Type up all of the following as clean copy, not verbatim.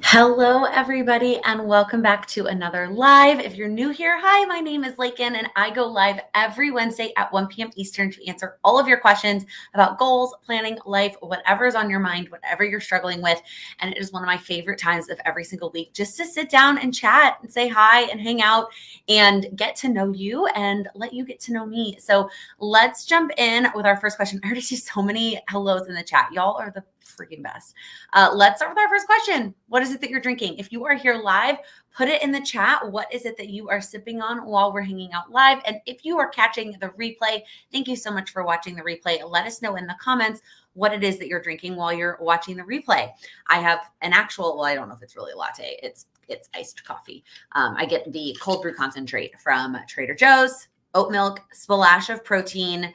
Hello, everybody, and welcome back to another live. If you're new here, hi, my name is Laken, and I go live every Wednesday at 1 p.m. Eastern to answer all of your questions about goals, planning, life, whatever's on your mind, whatever you're struggling with. And it is one of my favorite times of every single week just to sit down and chat and say hi and hang out and get to know you and let you get to know me. So let's jump in with our first question. I already see so many hellos in the chat. Y'all are the freaking best. Let's start with our first question. What is it that you're drinking? If you are here live, put it in the chat. What is it that you are sipping on while we're hanging out live? And if you are catching the replay, thank you so much for watching the replay. Let us know in the comments what it is that you're drinking while you're watching the replay. I have an actual, well, I don't know if it's really a latte. It's iced coffee. I get the cold brew concentrate from Trader Joe's, oat milk, splash of protein,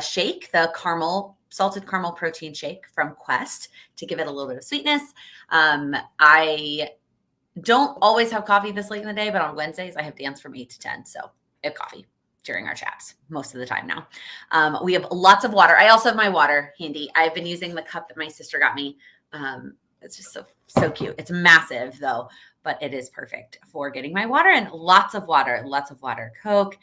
shake, the salted caramel protein shake from Quest to give it a little bit of sweetness. I don't always have coffee this late in the day, but on Wednesdays I have dance from 8 to 10. So I have coffee during our chats most of the time now. We have lots of water. I also have my water handy. I've been using the cup that my sister got me. It's just so cute. It's massive though, but it is perfect for getting my water and lots of water, Coke,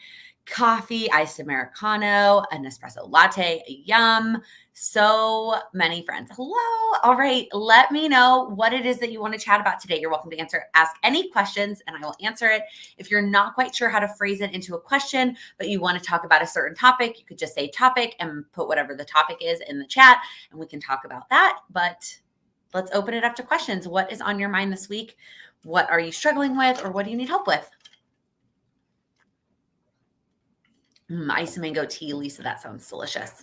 coffee, iced Americano, an espresso latte, a yum. So many friends. Hello. All right. Let me know what it is that you want to chat about today. You're welcome to ask any questions and I will answer it. If you're not quite sure how to phrase it into a question, but you want to talk about a certain topic, you could just say topic and put whatever the topic is in the chat and we can talk about that. But let's open it up to questions. What is on your mind this week? What are you struggling with or what do you need help with? Ice mango tea, Lisa. That sounds delicious.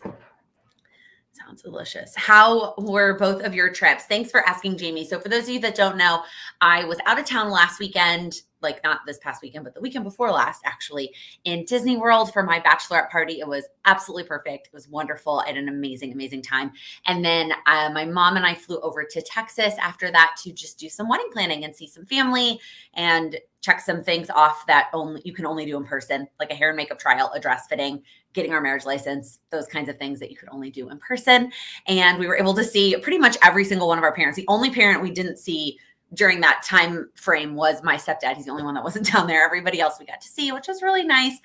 Sounds delicious. How were both of your trips? Thanks for asking, Jamie. So for those of you that don't know, I was out of town last weekend, like not this past weekend, but the weekend before last, actually, in Disney World for my bachelorette party. It was absolutely perfect. It was wonderful. I had an amazing, amazing time. And then my mom and I flew over to Texas after that to just do some wedding planning and see some family and check some things off that you can only do in person, like a hair and makeup trial, a dress fitting, getting our marriage license, those kinds of things that you could only do in person. And we were able to see pretty much every single one of our parents. The only parent we didn't see during that time frame was my stepdad. He's the only one that wasn't down there. Everybody else we got to see, which was really nice.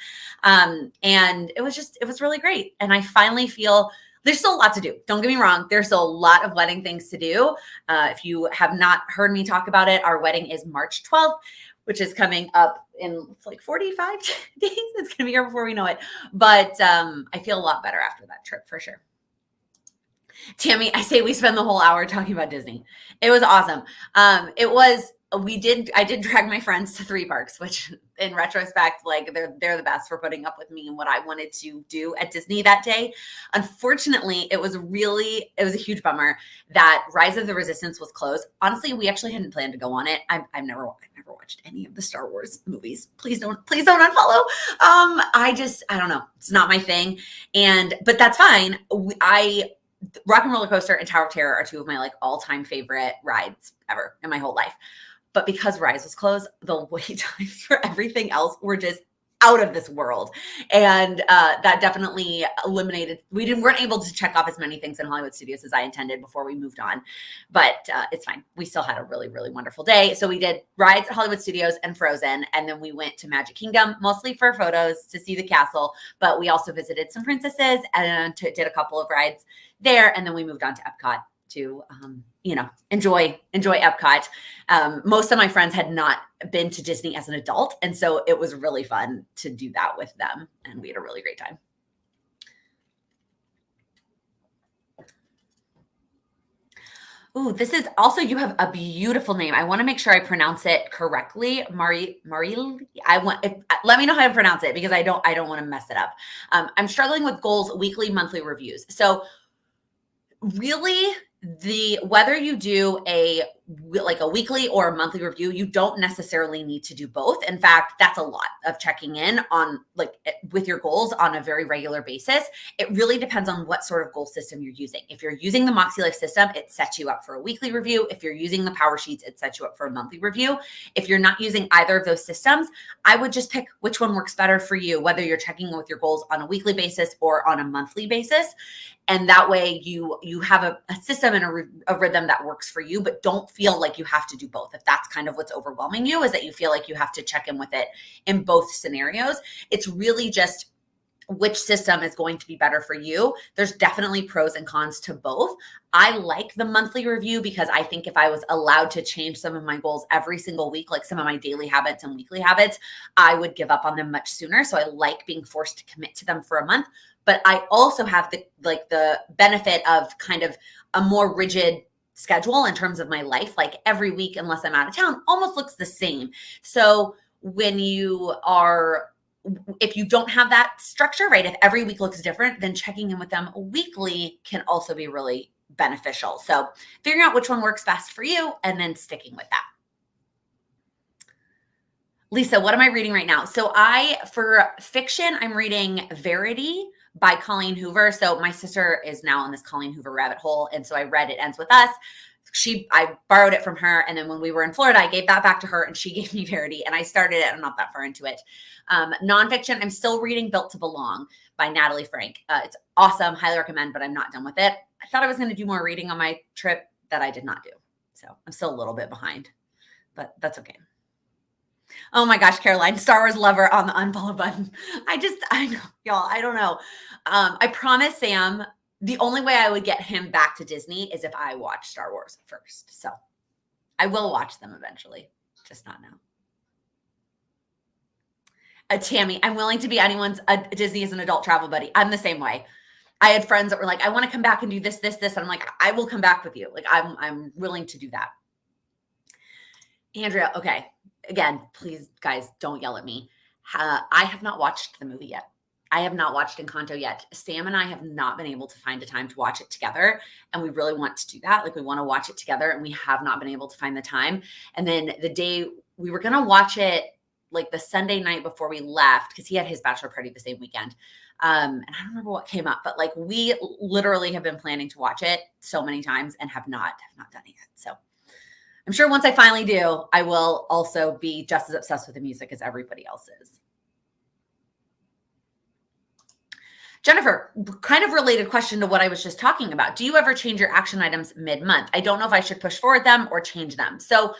And it was really great. And I finally feel there's still a lot to do. Don't get me wrong. There's still a lot of wedding things to do. If you have not heard me talk about it, our wedding is March 12th, which is coming up in like 45 days. It's going to be here before we know it. But I feel a lot better after that trip for sure. Tammy, I say we spend the whole hour talking about Disney. It was awesome. I did drag my friends to 3 parks, which in retrospect, like they're the best for putting up with me and what I wanted to do at Disney that day. Unfortunately, it was a huge bummer that Rise of the Resistance was closed. Honestly, we actually hadn't planned to go on it. I've never watched any of the Star Wars movies. Please don't unfollow. I don't know. It's not my thing. But that's fine. Rock and Roller Coaster and Tower of Terror are 2 of my like all-time favorite rides ever in my whole life. But because Rise was closed, the wait times for everything else were just out of this world. And that definitely eliminated, weren't able to check off as many things in Hollywood Studios as I intended before we moved on. But it's fine. We still had a really, really wonderful day. So we did rides at Hollywood Studios and Frozen. And then we went to Magic Kingdom, mostly for photos to see the castle. But we also visited some princesses and did a couple of rides there. And then we moved on to Epcot to, enjoy Epcot. Most of my friends had not been to Disney as an adult. And so it was really fun to do that with them. And we had a really great time. Ooh, this is also, you have a beautiful name. I want to make sure I pronounce it correctly. Marie, let me know how to pronounce it because I don't want to mess it up. I'm struggling with goals, weekly, monthly reviews. So really, whether you do a weekly or a monthly review, you don't necessarily need to do both. In fact, that's a lot of checking in on with your goals on a very regular basis. It really depends on what sort of goal system you're using. If you're using the Moxie Life system, it sets you up for a weekly review. If you're using the Power Sheets, it sets you up for a monthly review. If you're not using either of those systems, I would just pick which one works better for you, whether you're checking in with your goals on a weekly basis or on a monthly basis. And that way you have a system and a rhythm that works for you, but don't feel like you have to do both. If that's kind of what's overwhelming you, is that you feel like you have to check in with it in both scenarios. It's really just which system is going to be better for you. There's definitely pros and cons to both. I like the monthly review because I think if I was allowed to change some of my goals every single week, like some of my daily habits and weekly habits, I would give up on them much sooner. So I like being forced to commit to them for a month. But I also have the benefit of kind of a more rigid schedule in terms of my life. Like every week, unless I'm out of town, almost looks the same. So if you don't have that structure, right, if every week looks different, then checking in with them weekly can also be really beneficial. So figuring out which one works best for you and then sticking with that. Lisa, what am I reading right now? So for fiction, I'm reading Verity by Colleen Hoover. So my sister is now on this Colleen Hoover rabbit hole. And so I read It Ends With Us. I borrowed it from her. And then when we were in Florida, I gave that back to her and she gave me Verity and I started it. I'm not that far into it. Nonfiction, I'm still reading Built to Belong by Natalie Frank. It's awesome. Highly recommend, but I'm not done with it. I thought I was going to do more reading on my trip that I did not do. So I'm still a little bit behind, but that's okay. Oh my gosh, Caroline, Star Wars lover on the unfollow button. I know, y'all, I don't know. I promise Sam, the only way I would get him back to Disney is if I watch Star Wars first. So I will watch them eventually, just not now. Tammy, I'm willing to be anyone's Disney as an adult travel buddy. I'm the same way. I had friends that were like, I want to come back and do this. And I'm like, I will come back with you. Like I'm willing to do that. Andrea, okay. Again, please guys, don't yell at me. I have not watched the movie yet. I have not watched Encanto yet. Sam and I have not been able to find a time to watch it together. And we really want to do that. Like we want to watch it together and we have not been able to find the time. And then the day we were going to watch it, like the Sunday night before we left, because he had his bachelor party the same weekend. And I don't remember what came up, but like we literally have been planning to watch it so many times and have not done it yet. So I'm sure once I finally do, I will also be just as obsessed with the music as everybody else is. Jennifer, kind of related question to what I was just talking about. Do you ever change your action items mid-month? I don't know if I should push forward them or change them. So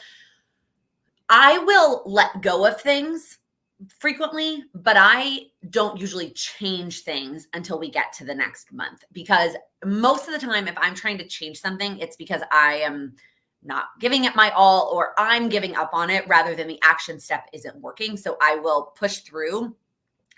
I will let go of things frequently, but I don't usually change things until we get to the next month, because most of the time, if I'm trying to change something, it's because I am not giving it my all or I'm giving up on it rather than the action step isn't working. So I will push through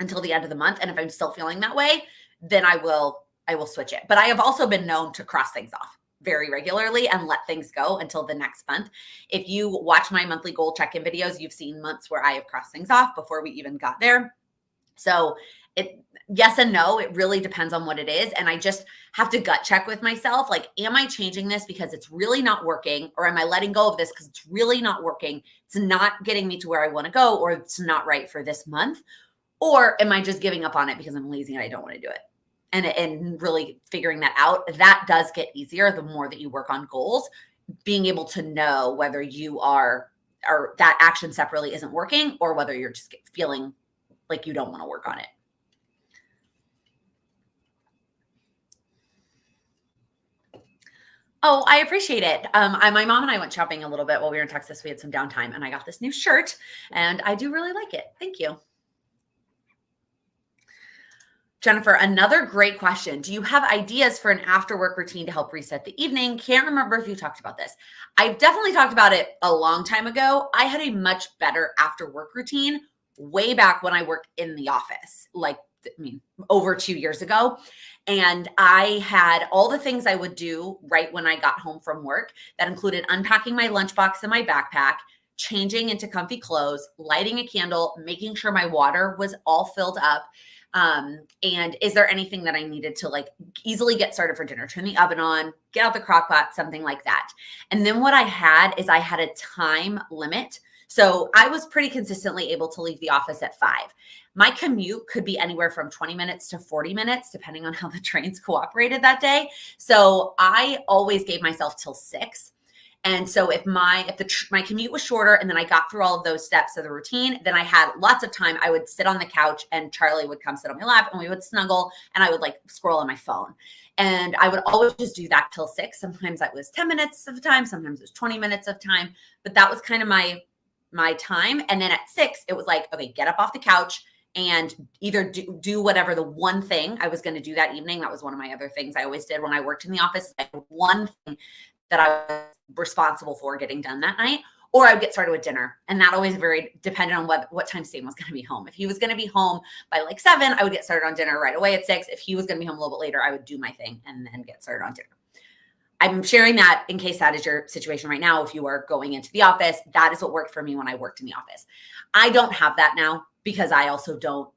until the end of the month. And if I'm still feeling that way, then I will switch it. But I have also been known to cross things off very regularly and let things go until the next month. If you watch my monthly goal check-in videos, you've seen months where I have crossed things off before we even got there. So yes and no, it really depends on what it is. And I just have to gut check with myself. Like, am I changing this because it's really not working? Or am I letting go of this because it's really not working? It's not getting me to where I want to go, or it's not right for this month. Or am I just giving up on it because I'm lazy and I don't want to do it? And really figuring that out, that does get easier the more that you work on goals, being able to know whether you are, or that action step really isn't working, or whether you're just feeling like you don't want to work on it. Oh, I appreciate it. My mom and I went shopping a little bit while we were in Texas. We had some downtime and I got this new shirt and I do really like it. Thank you. Jennifer, another great question. Do you have ideas for an after work routine to help reset the evening? Can't remember if you talked about this. I've definitely talked about it a long time ago. I had a much better after work routine way back when I worked in the office, over 2 years ago. And I had all the things I would do right when I got home from work. That included unpacking my lunchbox and my backpack, changing into comfy clothes, lighting a candle, making sure my water was all filled up. And is there anything that I needed to easily get started for dinner? Turn the oven on, get out the crock pot, something like that. And then what I had a time limit. So I was pretty consistently able to leave the office at 5. My commute could be anywhere from 20 minutes to 40 minutes, depending on how the trains cooperated that day. So I always gave myself till 6. And so if my commute was shorter and then I got through all of those steps of the routine, then I had lots of time. I would sit on the couch and Charlie would come sit on my lap and we would snuggle and I would like scroll on my phone. And I would always just do that till 6. Sometimes that was 10 minutes of time. Sometimes it was 20 minutes of time, but that was kind of my time. And then at 6, it was like, okay, get up off the couch and either do whatever the one thing I was going to do that evening. That was one of my other things I always did when I worked in the office. One thing that I was responsible for getting done that night, or I would get started with dinner. And that always very dependent on what time Sam was going to be home. If he was going to be home by like 7, I would get started on dinner right away at 6. If he was going to be home a little bit later, I would do my thing and then get started on dinner. I'm sharing that in case that is your situation right now. If you are going into the office, that is what worked for me when I worked in the office. I don't have that now because I also don't,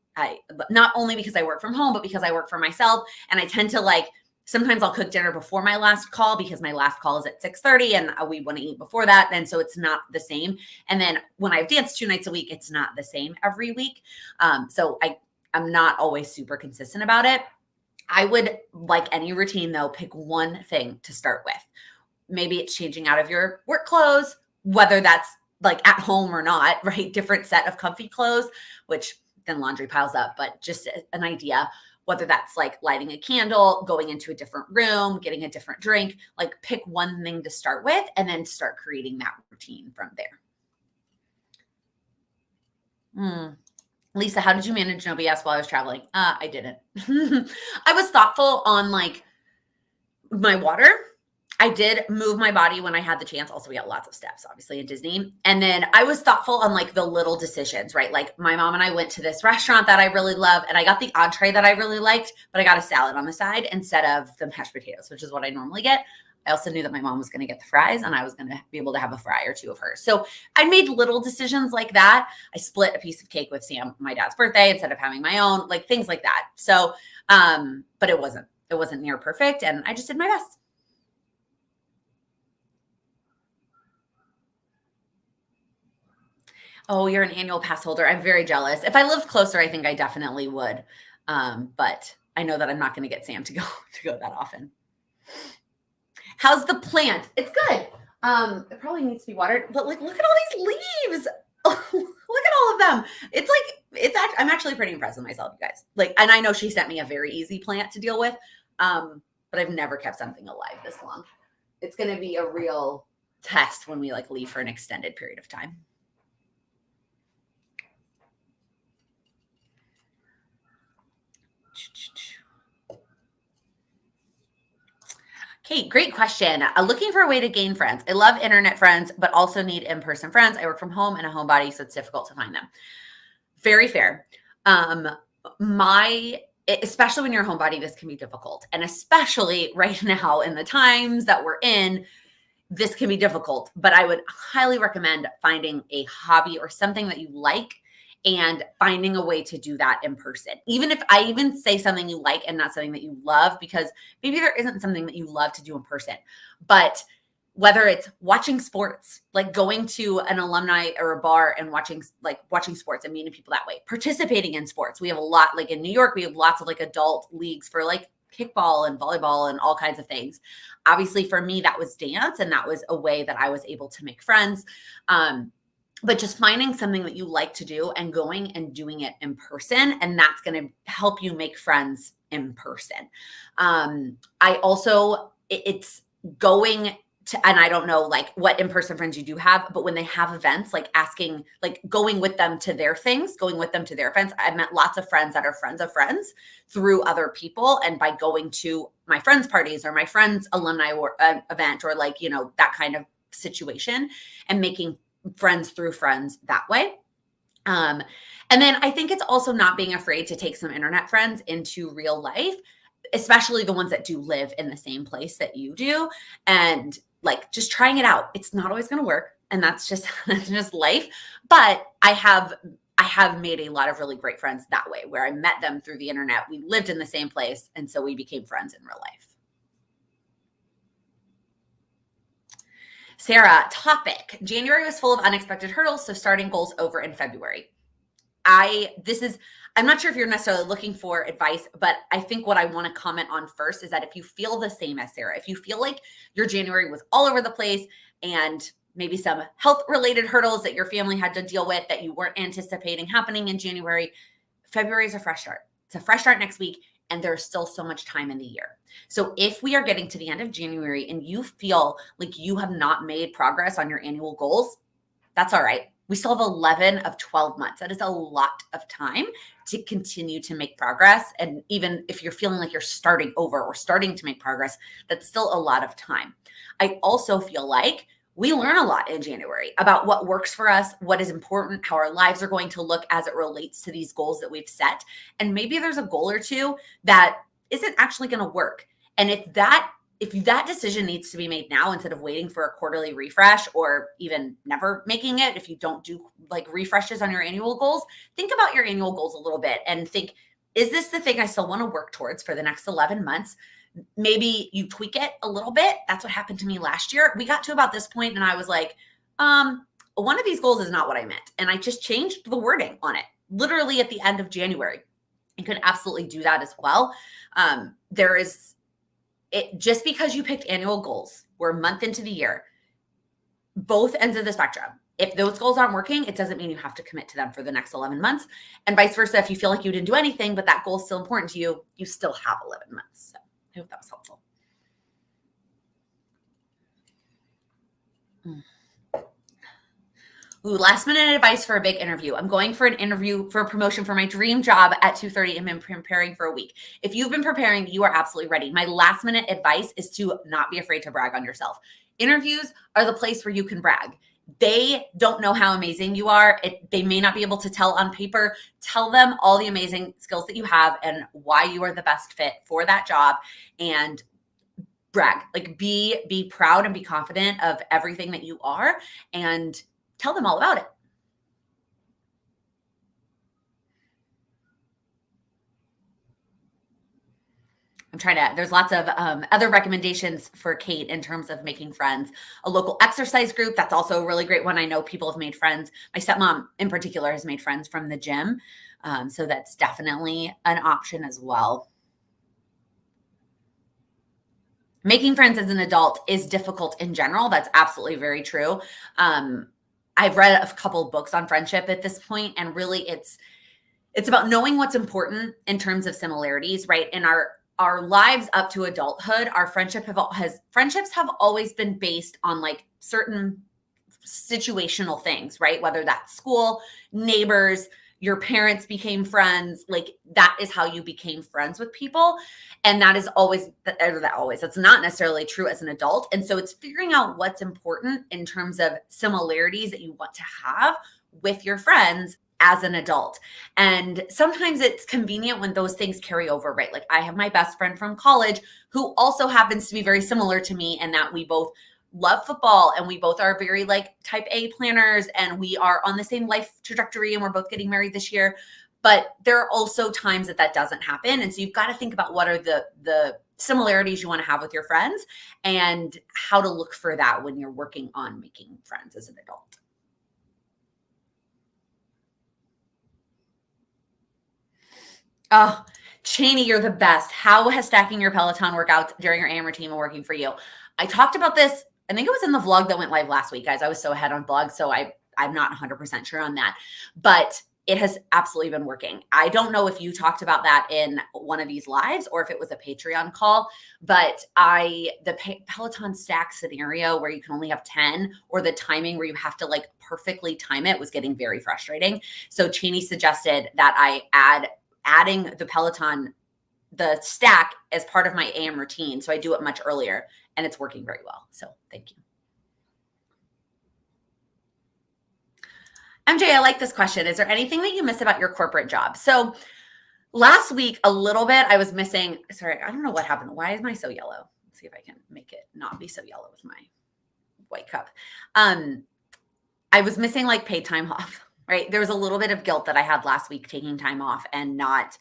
not only because I work from home, but because I work for myself. And I tend to like, sometimes I'll cook dinner before my last call because my last call is at 6:30 and we want to eat before that. And so it's not the same. And then when I dance 2 nights a week, it's not the same every week. So I'm not always super consistent about it. I would, like any routine though, pick one thing to start with. Maybe it's changing out of your work clothes, whether that's like at home or not, right? Different set of comfy clothes, which then laundry piles up, but just an idea. Whether that's like lighting a candle, going into a different room, getting a different drink, like pick one thing to start with and then start creating that routine from there. Lisa, how did you manage no BS while I was traveling? I didn't. I was thoughtful on like my water. I did move my body when I had the chance. Also, we got lots of steps, obviously, in Disney. And then I was thoughtful on like the little decisions, right? Like my mom and I went to this restaurant that I really love and I got the entree that I really liked, but I got a salad on the side instead of the mashed potatoes, which is what I normally get. I also knew that my mom was going to get the fries and I was going to be able to have a fry or two of hers. So I made little decisions like that. I split a piece of cake with Sam, my dad's birthday, instead of having my own, like things like that. So, but it wasn't near perfect and I just did my best. Oh, you're an annual pass holder. I'm very jealous. If I lived closer, I think I definitely would. But I know that I'm not going to get Sam to go that often. How's the plant? It's good. It probably needs to be watered, but like, look at all these leaves. Look at all of them. It's like, I'm actually pretty impressed with myself, you guys. Like, and I know she sent me a very easy plant to deal with. But I've never kept something alive this long. It's going to be a real test when we like leave for an extended period of time. Okay, great question. Looking for a way to gain friends. I love internet friends, but also need in-person friends. I work from home and a homebody, so it's difficult to find them. Very fair. Especially when you're a homebody, this can be difficult. And especially right now in the times that we're in, this can be difficult. But I would highly recommend finding a hobby or something that you like and finding a way to do that in person. Even if I even say something you like and not something that you love, because maybe there isn't something that you love to do in person, but whether it's watching sports, like going to an alumni or a bar and watching sports and meeting people that way, participating in sports. We have a lot, like in New York, we have lots of like adult leagues for like kickball and volleyball and all kinds of things. Obviously for me, that was dance. And that was a way that I was able to make friends. But just finding something that you like to do and going and doing it in person. And that's going to help you make friends in person. It's going to, and I don't know like what in-person friends you do have, but when they have events, like asking, like going with them to their things, going with them to their events. I've met lots of friends that are friends of friends through other people. And by going to my friends' parties or my friends' alumni event or like, you know, that kind of situation and making friends through friends that way. And then I think it's also not being afraid to take some internet friends into real life, especially the ones that do live in the same place that you do. And like just trying it out. It's not always going to work. And that's just life. But I have made a lot of really great friends that way, where I met them through the internet. We lived in the same place. And so we became friends in real life. Sarah, topic. January was full of unexpected hurdles, so starting goals over in February. I'm not sure if you're necessarily looking for advice, but I think what I want to comment on first is that if you feel the same as Sarah, if you feel like your January was all over the place, and maybe some health related hurdles that your family had to deal with that you weren't anticipating happening in January. February is a fresh start. It's a fresh start next week, and there's still so much time in the year. So if we are getting to the end of January and you feel like you have not made progress on your annual goals, that's all right. We still have 11 of 12 months. That is a lot of time to continue to make progress. And even if you're feeling like you're starting over or starting to make progress, that's still a lot of time. I also feel like we learn a lot in January about what works for us, what is important, how our lives are going to look as it relates to these goals that we've set. And maybe there's a goal or two that isn't actually going to work. And if that decision needs to be made now instead of waiting for a quarterly refresh or even never making it, if you don't do like refreshes on your annual goals, think about your annual goals a little bit and think, is this the thing I still want to work towards for the next 11 months? Maybe you tweak it a little bit. That's what happened to me last year. We got to about this point and I was like, one of these goals is not what I meant. And I just changed the wording on it literally at the end of January. You could absolutely do that as well. Just because you picked annual goals, we're a month into the year, both ends of the spectrum. If those goals aren't working, it doesn't mean you have to commit to them for the next 11 months. And vice versa, if you feel like you didn't do anything, but that goal is still important to you, you still have 11 months. So I hope that was helpful. Ooh, last minute advice for a big interview. I'm going for an interview for a promotion for my dream job at 2:30 and I'm preparing for a week. If you've been preparing, you are absolutely ready. My last minute advice is to not be afraid to brag on yourself. Interviews are the place where you can brag. They don't know how amazing you are. They may not be able to tell on paper. Tell them all the amazing skills that you have and why you are the best fit for that job, and brag. Like be proud and be confident of everything that you are and tell them all about it. There's lots of other recommendations for Kate in terms of making friends. A local exercise group, that's also a really great one. I know people have made friends. My stepmom in particular has made friends from the gym. So that's definitely an option as well. Making friends as an adult is difficult in general. That's absolutely very true. I've read a couple of books on friendship at this point, and really it's about knowing what's important in terms of similarities, right? In our lives up to adulthood, our friendships have always been based on like certain situational things, right? Whether that's school, neighbors, your parents became friends, like that is how you became friends with people. And that is that's not necessarily true as an adult. And so it's figuring out what's important in terms of similarities that you want to have with your friends as an adult. And sometimes it's convenient when those things carry over, right? Like I have my best friend from college who also happens to be very similar to me in that we both love football and we both are very like type A planners and we are on the same life trajectory and we're both getting married this year. But there are also times that doesn't happen. And so you've got to think about what are the similarities you want to have with your friends and how to look for that when you're working on making friends as an adult. Oh, Cheney, you're the best. How has stacking your Peloton workouts during your AM routine been working for you? I talked about this. I think it was in the vlog that went live last week, guys. I was so ahead on vlogs, so I'm not 100% sure on that. But it has absolutely been working. I don't know if you talked about that in one of these lives or if it was a Patreon call, but the Peloton stack scenario where you can only have 10 or the timing where you have to like perfectly time it was getting very frustrating. So Cheney suggested that I adding the Peloton, the stack as part of my AM routine. So I do it much earlier and it's working very well. So thank you. MJ, I like this question. Is there anything that you miss about your corporate job? So last week, a little bit, I was missing, sorry, I don't know what happened. Why am I so yellow? Let's see if I can make it not be so yellow with my white cup. I was missing like paid time off, right? There was a little bit of guilt that I had last week taking time off and not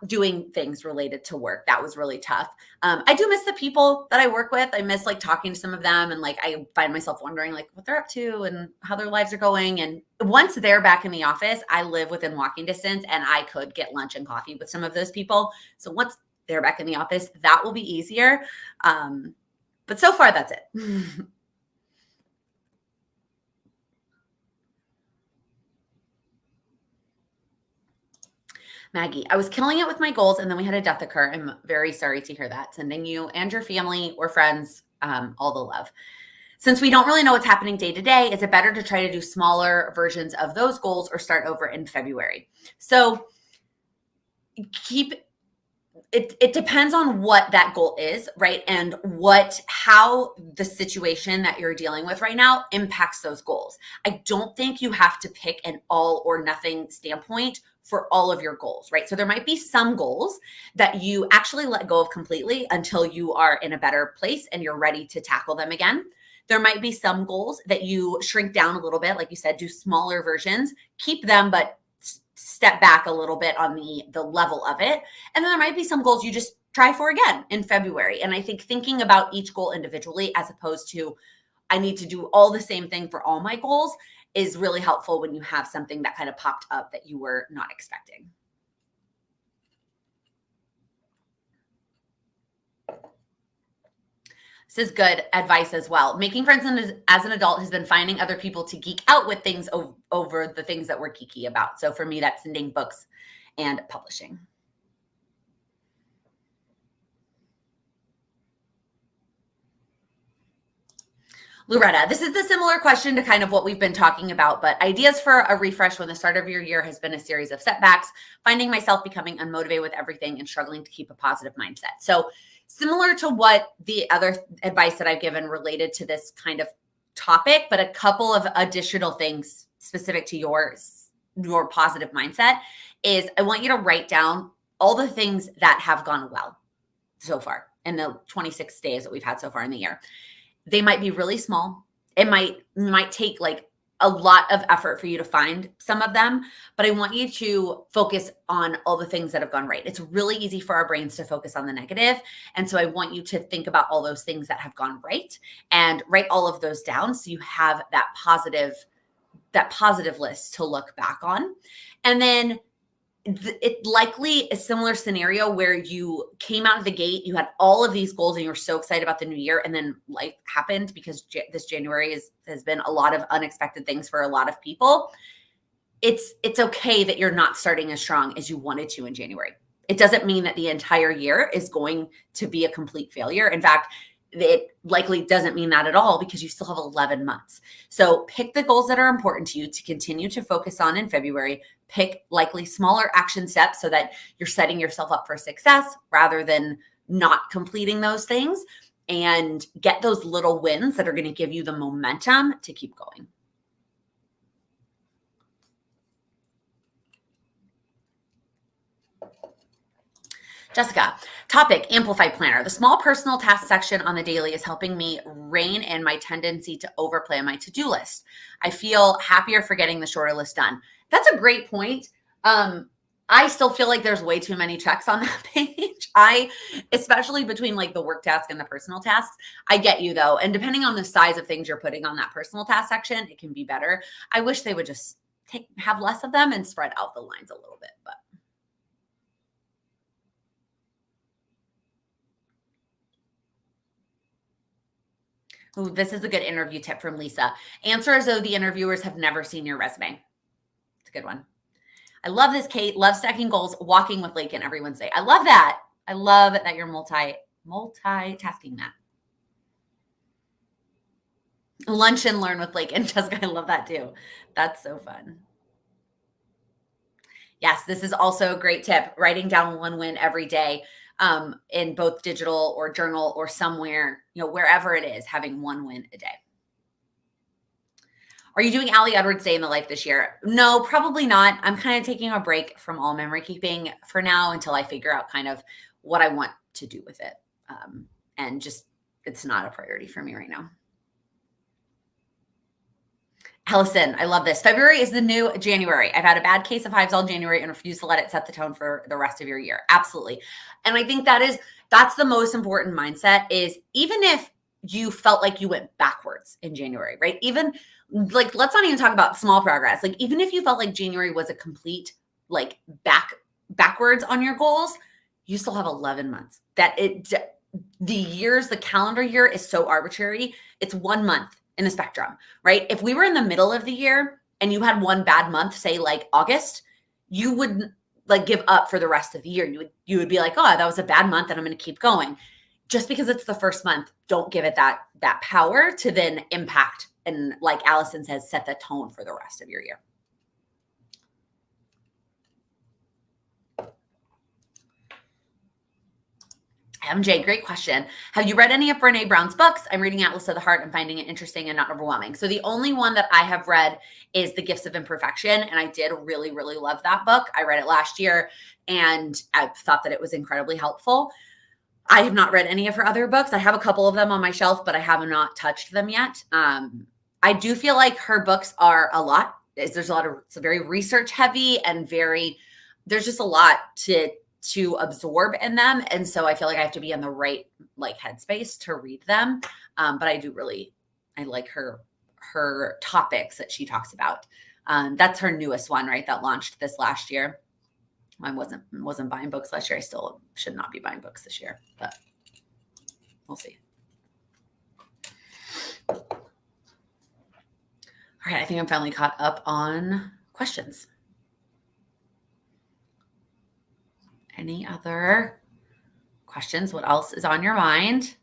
doing things related to work. That was really tough. I do miss the people that I work with. I miss like talking to some of them and like I find myself wondering like what they're up to and how their lives are going. And once they're back in the office, I live within walking distance and I could get lunch and coffee with some of those people. So once they're back in the office, that will be easier. But so far, that's it. Maggie, I was killing it with my goals and then we had a death occur. I'm very sorry to hear that. Sending you and your family or friends all the love. Since we don't really know what's happening day to day, is it better to try to do smaller versions of those goals or start over in February? So it depends on what that goal is, right? And how the situation that you're dealing with right now impacts those goals. I don't think you have to pick an all or nothing standpoint for all of your goals, right? So there might be some goals that you actually let go of completely until you are in a better place and you're ready to tackle them again. There might be some goals that you shrink down a little bit, like you said, do smaller versions, keep them, but step back a little bit on the level of it. And then there might be some goals you just try for again in February. And I think thinking about each goal individually, as opposed to I need to do all the same thing for all my goals, is really helpful when you have something that kind of popped up that you were not expecting. This is good advice as well. Making friends as an adult has been finding other people to geek out with things over the things that we're geeky about. So for me, that's sending books and publishing. Loretta, this is a similar question to kind of what we've been talking about, but ideas for a refresh when the start of your year has been a series of setbacks, finding myself becoming unmotivated with everything and struggling to keep a positive mindset. So similar to what the other advice that I've given related to this kind of topic, but a couple of additional things specific to your positive mindset is I want you to write down all the things that have gone well so far in the 26 days that we've had so far in the year. They might be really small. It might take like a lot of effort for you to find some of them, but I want you to focus on all the things that have gone right. It's really easy for our brains to focus on the negative. And so I want you to think about all those things that have gone right and write all of those down so you have that positive list to look back on. And then it likely a similar scenario where you came out of the gate, you had all of these goals and you're so excited about the new year, and then life happened because this January has been a lot of unexpected things for a lot of people. It's okay that you're not starting as strong as you wanted to in January. It doesn't mean that the entire year is going to be a complete failure. In fact, it likely doesn't mean that at all because you still have 11 months. So pick the goals that are important to you to continue to focus on in February. Pick likely smaller action steps so that you're setting yourself up for success rather than not completing those things, and get those little wins that are going to give you the momentum to keep going. Jessica, topic, Amplify Planner. The small personal task section on the daily is helping me rein in my tendency to overplan my to-do list. I feel happier for getting the shorter list done. That's a great point. I still feel like there's way too many checks on that page. Especially between like the work task and the personal tasks. I get you though. And depending on the size of things you're putting on that personal task section, it can be better. I wish they would just have less of them and spread out the lines a little bit, but. Ooh, this is a good interview tip from Lisa. Answer as though the interviewers have never seen your resume. It's a good one. I love this, Kate. Love stacking goals, walking with Laken every Wednesday. I love that. I love that you're multitasking that. Lunch and learn with Laken. Jessica, I love that too. That's so fun. Yes, this is also a great tip. Writing down one win every day. In both digital or journal or somewhere, wherever it is, having one win a day. Are you doing Allie Edwards Day in the Life this year? No, probably not. I'm kind of taking a break from all memory keeping for now until I figure out kind of what I want to do with it. And just, it's not a priority for me right now. Allison, I love this. February is the new January. I've had a bad case of hives all January and refuse to let it set the tone for the rest of your year. Absolutely. And I think that's the most important mindset is even if you felt like you went backwards in January, right? Even like, let's not even talk about small progress. Like even if you felt like January was a complete like backwards on your goals, you still have 11 months. The calendar year is so arbitrary. It's 1 month in the spectrum, right? If we were in the middle of the year and you had one bad month, say like August, you would like give up for the rest of the year. You would be like, oh, that was a bad month and I'm going to keep going. Just because it's the first month, don't give it that power to then impact and, like Allison says, set the tone for the rest of your year. MJ, great question. Have you read any of Brene Brown's books? I'm reading Atlas of the Heart and finding it interesting and not overwhelming. So the only one that I have read is The Gifts of Imperfection. And I did really, really love that book. I read it last year and I thought that it was incredibly helpful. I have not read any of her other books. I have a couple of them on my shelf, but I have not touched them yet. I do feel like her books are a lot. There's a lot of, it's very research heavy and there's just a lot to absorb in them. And so I feel like I have to be in the right like headspace to read them. But I like her topics that she talks about. That's her newest one, right? That launched this last year. I wasn't buying books last year. I still should not be buying books this year, but we'll see. All right. I think I'm finally caught up on questions. Any other questions? What else is on your mind?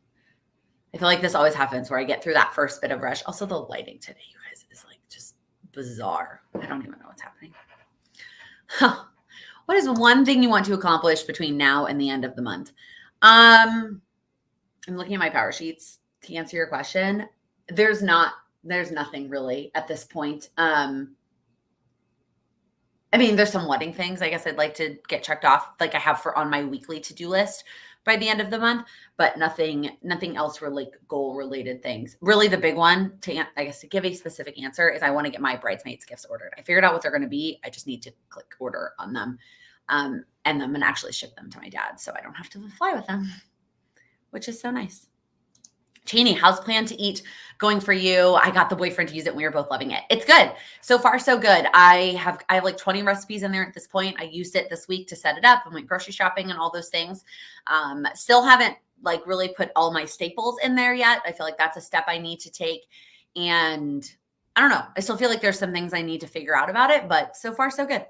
I feel like this always happens where I get through that first bit of rush. Also, the lighting today, you guys, is like just bizarre. I don't even know what's happening. What is one thing you want to accomplish between now and the end of the month? I'm looking at my power sheets to answer your question. There's nothing really at this point. I mean, there's some wedding things I guess I'd like to get checked off, like I have on my weekly to-do list by the end of the month, but nothing else really goal related things. Really the big one to give a specific answer is I want to get my bridesmaids gifts ordered. I figured out what they're going to be. I just need to click order on them. And I'm going to actually ship them to my dad so I don't have to fly with them, which is so nice. Cheney, how's Plan to Eat going for you? I got the boyfriend to use it and we were both loving it. It's good. So far, so good. I have like 20 recipes in there at this point. I used it this week to set it up and went grocery shopping and all those things. Still haven't like really put all my staples in there yet. I feel like that's a step I need to take. And I don't know. I still feel like there's some things I need to figure out about it, but so far, so good.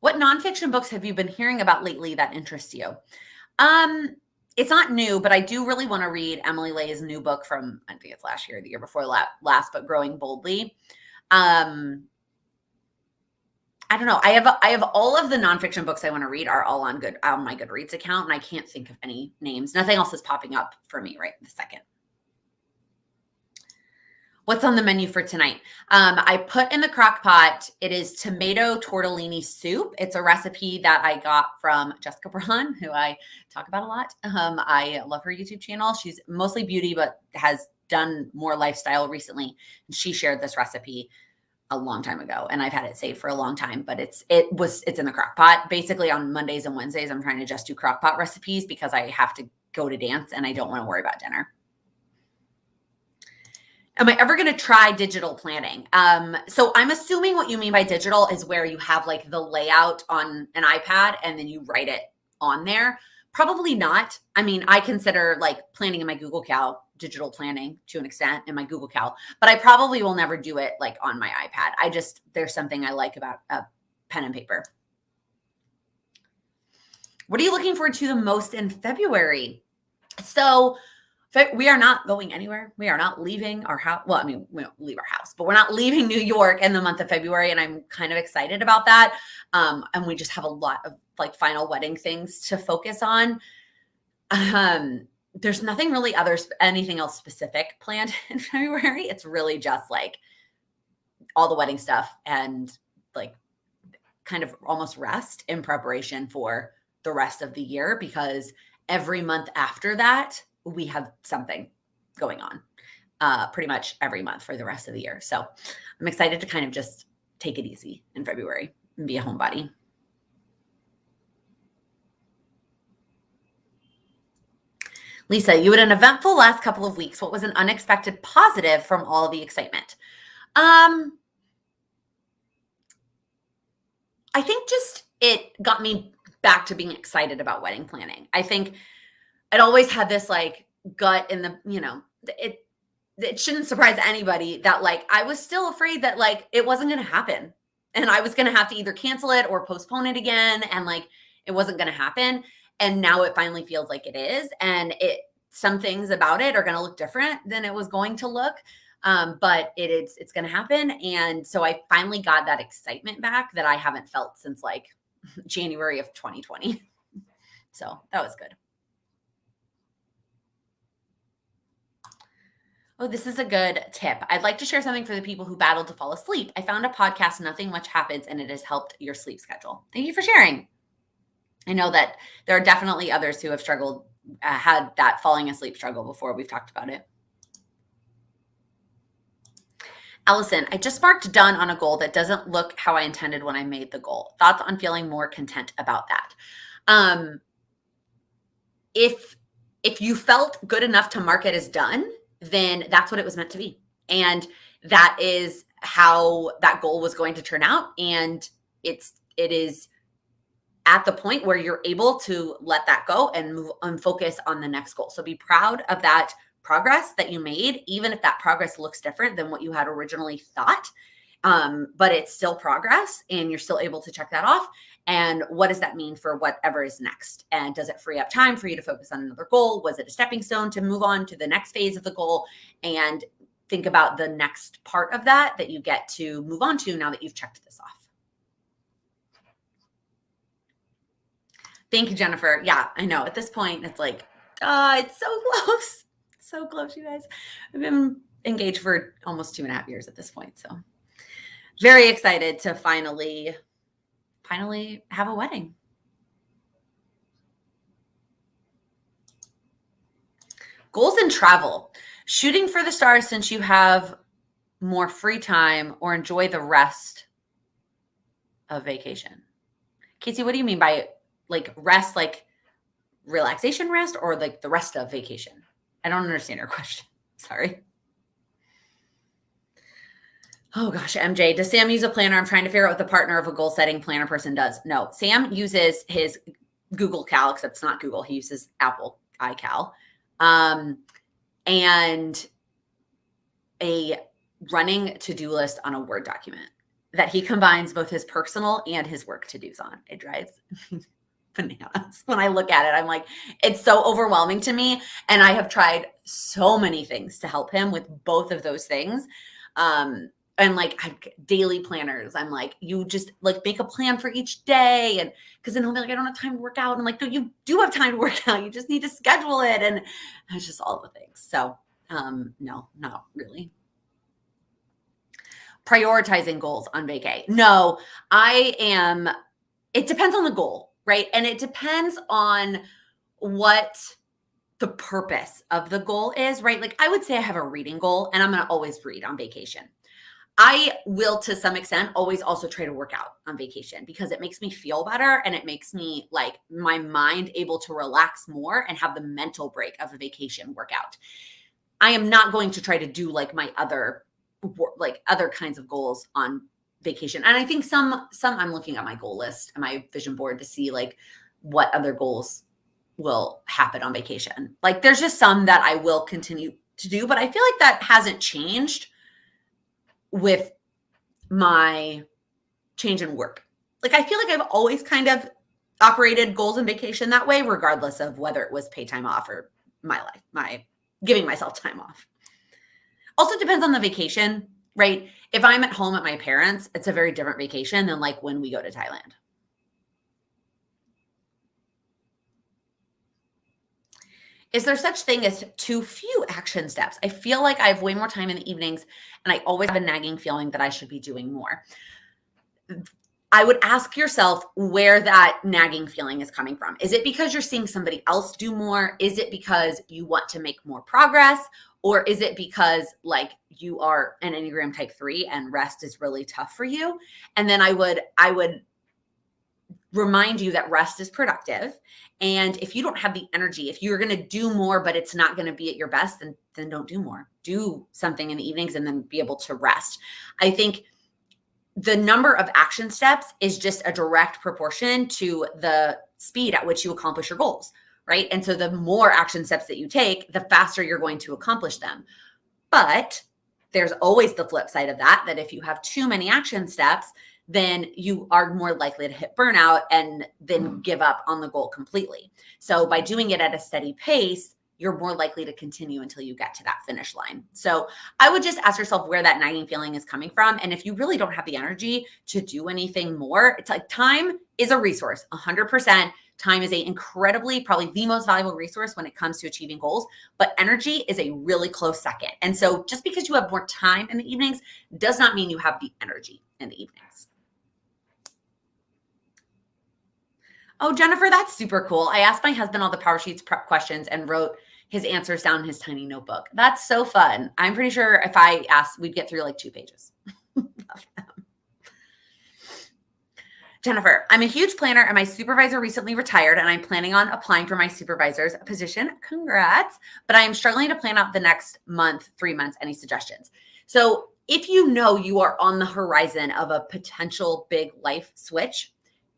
What nonfiction books have you been hearing about lately that interests you? It's not new, but I do really want to read Emily Lay's new book from, I think it's last year, the year before last, but Growing Boldly. I don't know. I have all of the nonfiction books I want to read are all on my Goodreads account, and I can't think of any names. Nothing else is popping up for me right this second. What's on the menu for tonight? I put in the crock pot. It is tomato tortellini soup. It's a recipe that I got from Jessica Braun, who I talk about a lot. I love her YouTube channel. She's mostly beauty, but has done more lifestyle recently. And she shared this recipe a long time ago, and I've had it saved for a long time, but it's in the crock pot. Basically on Mondays and Wednesdays, I'm trying to just do crock pot recipes because I have to go to dance and I don't want to worry about dinner. Am I ever going to try digital planning? So I'm assuming what you mean by digital is where you have like the layout on an iPad and then you write it on there. Probably not. I mean, I consider like planning in my Google Cal digital planning to an extent in my Google Cal, but I probably will never do it like on my iPad. There's something I like about pen and paper. What are you looking forward to the most in February? So we are not going anywhere. We are not leaving our house. Well, I mean, we don't leave our house, but we're not leaving New York in the month of February. And I'm kind of excited about that. And we just have a lot of like final wedding things to focus on. There's nothing really anything else specific planned in February. It's really just like all the wedding stuff and like kind of almost rest in preparation for the rest of the year, because every month after that, we have something going on pretty much every month for the rest of the year. So I'm excited to kind of just take it easy in February and be a homebody. Lisa, you had an eventful last couple of weeks. What was an unexpected positive from all the excitement? I think just it got me back to being excited about wedding planning. I think I'd always had this like gut in the, it shouldn't surprise anybody that like I was still afraid that like it wasn't going to happen. and I was going to have to either cancel it or postpone it again. And like, it wasn't going to happen. And now it finally feels like it is. And some things about it are going to look different than it was going to look. But it's going to happen. And so I finally got that excitement back that I haven't felt since like January of 2020. So that was good. Oh, this is a good tip. I'd like to share something for the people who battle to fall asleep. I found a podcast, Nothing Much Happens, and it has helped your sleep schedule. Thank you for sharing. I know that there are definitely others who have struggled, had that falling asleep struggle before. We've talked about it. Allison, I just marked done on a goal that doesn't look how I intended when I made the goal. Thoughts on feeling more content about that? If you felt good enough to mark it as done, then that's what it was meant to be. And that is how that goal was going to turn out. And it is at the point where you're able to let that go and move and focus on the next goal. So be proud of that progress that you made, even if that progress looks different than what you had originally thought. But it's still progress and you're still able to check that off. And what does that mean for whatever is next? And does it free up time for you to focus on another goal? Was it a stepping stone to move on to the next phase of the goal? And think about the next part of that you get to move on to now that you've checked this off. Thank you, Jennifer. Yeah, I know. At this point, it's like, it's so close. So close, you guys. I've been engaged for almost 2.5 years at this point. So very excited to finally have a wedding. Goals in travel. Shooting for the stars since you have more free time, or enjoy the rest of vacation. Casey, what do you mean by like rest, like relaxation rest, or like the rest of vacation? I don't understand your question. Sorry. Oh gosh, MJ, does Sam use a planner? I'm trying to figure out what the partner of a goal setting planner person does. No, Sam uses his Google Cal, except it's not Google. He uses Apple iCal. And a running to-do list on a Word document that he combines both his personal and his work to-dos on. It drives bananas. When I look at it, I'm like, it's so overwhelming to me. And I have tried so many things to help him with both of those things. And like daily planners, I'm like, you just like make a plan for each day. And because then he'll be like, I don't have time to work out. And I'm like, no, you do have time to work out. You just need to schedule it. And it's just all the things. So no, not really. Prioritizing goals on vacay. No, it depends on the goal, right? And it depends on what the purpose of the goal is, right? Like I would say I have a reading goal and I'm going to always read on vacation. I will, to some extent, always also try to work out on vacation because it makes me feel better and it makes me like my mind able to relax more and have the mental break of a vacation workout. I am not going to try to do like my other kinds of goals on vacation. And I think some I'm looking at my goal list and my vision board to see like what other goals will happen on vacation. Like there's just some that I will continue to do, but I feel like that hasn't changed with my change in work. Like I feel like I've always kind of operated goals and vacation that way, regardless of whether it was paid time off or my giving myself time off. Also depends on the vacation, right? If I'm at home at my parents', it's a very different vacation than like when we go to Thailand. Is there such thing as too few action steps? I feel like I have way more time in the evenings and I always have a nagging feeling that I should be doing more. I would ask yourself where that nagging feeling is coming from. Is it because you're seeing somebody else do more? Is it because you want to make more progress? Or is it because like you are an Enneagram type 3 and rest is really tough for you? And then I would remind you that rest is productive. And if you don't have the energy, if you're going to do more, but it's not going to be at your best, then don't do more. Do something in the evenings and then be able to rest. I think the number of action steps is just a direct proportion to the speed at which you accomplish your goals, right? And so the more action steps that you take, the faster you're going to accomplish them. But there's always the flip side of that if you have too many action steps, then you are more likely to hit burnout and then give up on the goal completely. So by doing it at a steady pace, you're more likely to continue until you get to that finish line. So I would just ask yourself where that nagging feeling is coming from. And if you really don't have the energy to do anything more, it's like time is a resource, 100%. Time is a incredibly, probably the most valuable resource when it comes to achieving goals, but energy is a really close second. And so just because you have more time in the evenings does not mean you have the energy in the evenings. Oh, Jennifer, that's super cool. I asked my husband all the Power Sheets prep questions and wrote his answers down in his tiny notebook. That's so fun. I'm pretty sure if I asked, we'd get through like 2 pages. Jennifer, I'm a huge planner and my supervisor recently retired and I'm planning on applying for my supervisor's position. Congrats. But I am struggling to plan out the next month, 3 months. Any suggestions? So if you know you are on the horizon of a potential big life switch,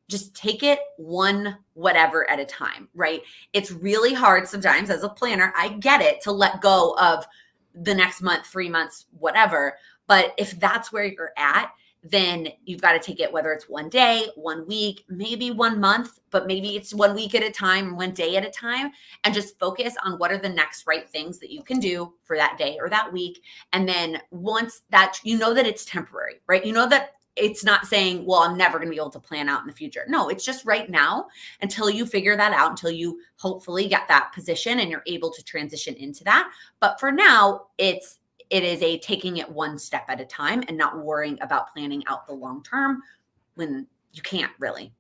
just take it one whatever at a time, right? It's really hard sometimes as a planner. I get it, to let go of the next month, 3 months, whatever. But if that's where you're at, then you've got to take it, whether it's 1 day, 1 week, maybe 1 month, but maybe it's 1 week at a time, 1 day at a time, and just focus on what are the next right things that you can do for that day or that week. And then once that, you know that it's temporary, right? You know that it's not saying, well, I'm never going to be able to plan out in the future. No, it's just right now until you figure that out, until you hopefully get that position and you're able to transition into that. But for now, it is a taking it one step at a time and not worrying about planning out the long term when you can't really.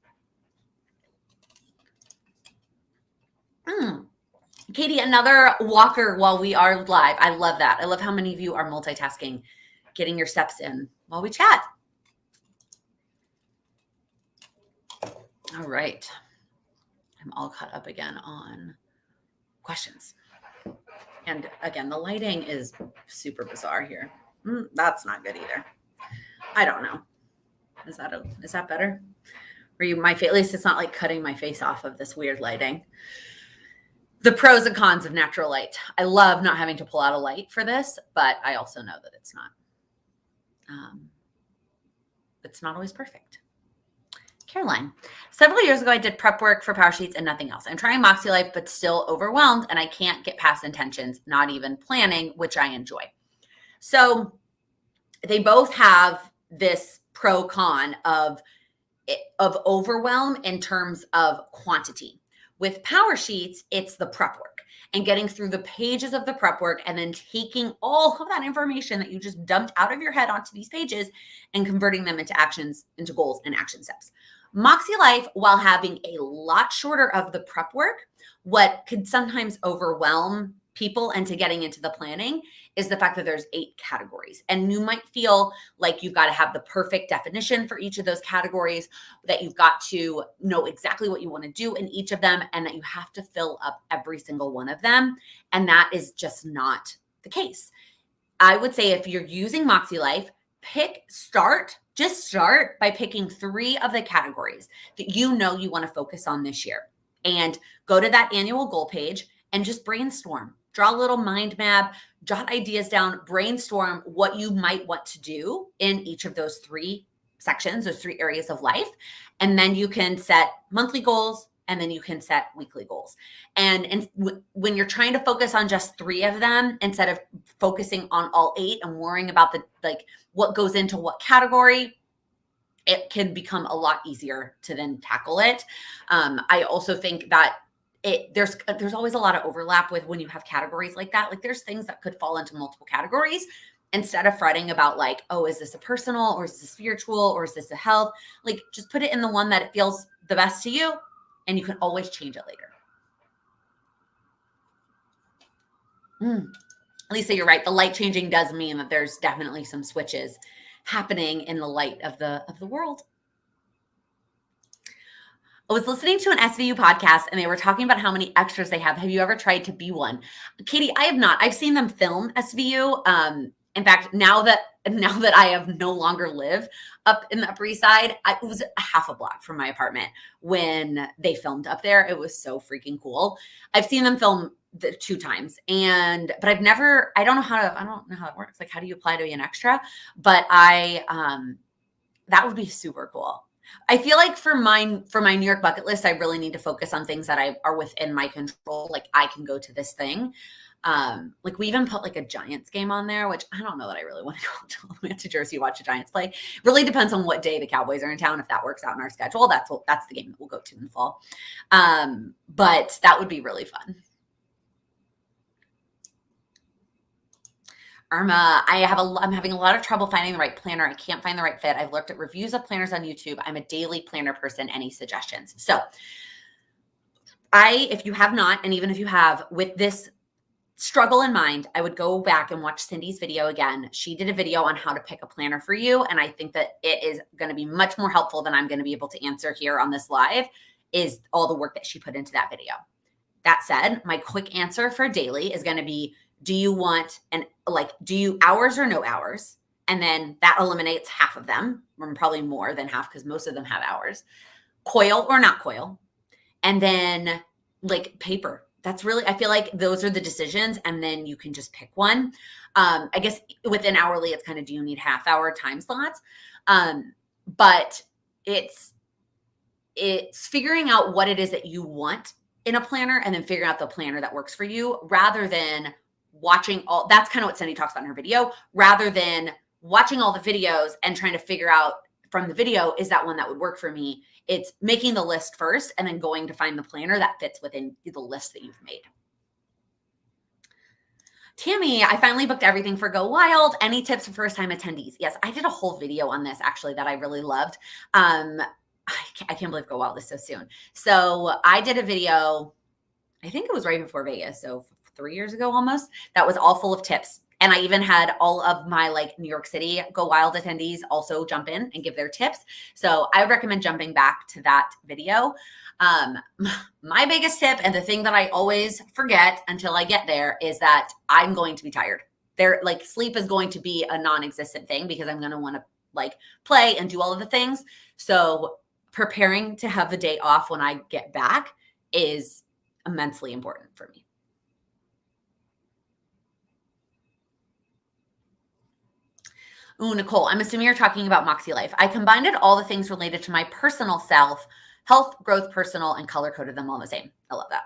Katie, another walker while we are live. I love that. I love how many of you are multitasking, getting your steps in while we chat. All right. I'm all caught up again on questions. And again, the lighting is super bizarre here. That's not good either. I don't know. Is that better? At least it's not like cutting my face off of this weird lighting. The pros and cons of natural light. I love not having to pull out a light for this, but I also know that it's not always perfect. Caroline, several years ago, I did prep work for Power Sheets and nothing else. I'm trying Moxie Life, but still overwhelmed, and I can't get past intentions, not even planning, which I enjoy. So they both have this pro-con of overwhelm in terms of quantity. With Power Sheets, it's the prep work and getting through the pages of the prep work and then taking all of that information that you just dumped out of your head onto these pages and converting them into actions, into goals and action steps. Moxie Life, while having a lot shorter of the prep work, what could sometimes overwhelm people into getting into the planning is the fact that there's 8 categories. And you might feel like you've got to have the perfect definition for each of those categories, that you've got to know exactly what you want to do in each of them, and that you have to fill up every single one of them. And that is just not the case. I would say if you're using Moxie Life, just start by picking 3 of the categories that you know you want to focus on this year, and go to that annual goal page and just brainstorm. Draw a little mind map, jot ideas down, brainstorm what you might want to do in each of those 3 sections, those 3 areas of life. And then you can set monthly goals, and then you can set weekly goals. And when you're trying to focus on just 3 of them, instead of focusing on all 8 and worrying about what goes into what category, it can become a lot easier to then tackle it. I also think that there's always a lot of overlap with when you have categories like that. Like there's things that could fall into multiple categories. Instead of fretting about like, oh, is this a personal or is this a spiritual or is this a health? Like just put it in the one that it feels the best to you, and you can always change it later. Lisa, you're right. The light changing does mean that there's definitely some switches happening in the light of the world. I was listening to an SVU podcast and they were talking about how many extras they have. Have you ever tried to be one? Katie, I have not. I've seen them film SVU. In fact, now that I have no longer live up in the Upper East Side, it was a half a block from my apartment when they filmed up there. It was so freaking cool. I've seen them film 2 times, but I don't know how it works. Like, how do you apply to be an extra? But I That would be super cool. I feel like for my New York bucket list, I really need to focus on things that are within my control. Like I can go to this thing. Like we even put like a Giants game on there, which I don't know that I really want to go to Jersey, watch the Giants play. Really depends on what day the Cowboys are in town. If that works out in our schedule, that's the game that we'll go to in the fall. But that would be really fun. Irma, I'm having a lot of trouble finding the right planner. I can't find the right fit. I've looked at reviews of planners on YouTube. I'm a daily planner person. Any suggestions? So if you have not, and even if you have, with this struggle in mind, I would go back and watch Cindy's video again. She did a video on how to pick a planner for you. And I think that it is going to be much more helpful than I'm going to be able to answer here on this live, is all the work that she put into that video. That said, my quick answer for daily is going to be, do you want do you hours or no hours? And then that eliminates half of them, or probably more than half because most of them have hours. Coil or not coil. And then like paper. That's really, I feel like those are the decisions. And then you can just pick one. I guess within hourly, it's kind of, do you need half-hour time slots? But it's figuring out what it is that you want in a planner and then figuring out the planner that works for you, rather than watching that's kind of what Cindy talks about in her video, rather than watching all the videos and trying to figure out from the video, is that one that would work for me? It's making the list first and then going to find the planner that fits within the list that you've made. Tammy, I finally booked everything for Go Wild. Any tips for first-time attendees? Yes, I did a whole video on this actually that I really loved. I can't believe Go Wild is so soon. So I did a video, I think it was right before Vegas, so 3 years ago almost, that was all full of tips. And I even had all of my New York City Go Wild attendees also jump in and give their tips. So I would recommend jumping back to that video. My biggest tip, and the thing that I always forget until I get there, is that I'm going to be tired. Sleep is going to be a non-existent thing because I'm going to want to play and do all of the things. So preparing to have the day off when I get back is immensely important for me. Ooh, Nicole, I'm assuming you're talking about Moxie Life. I combined all the things related to my personal self, health, growth, personal, and color coded them all the same. I love that.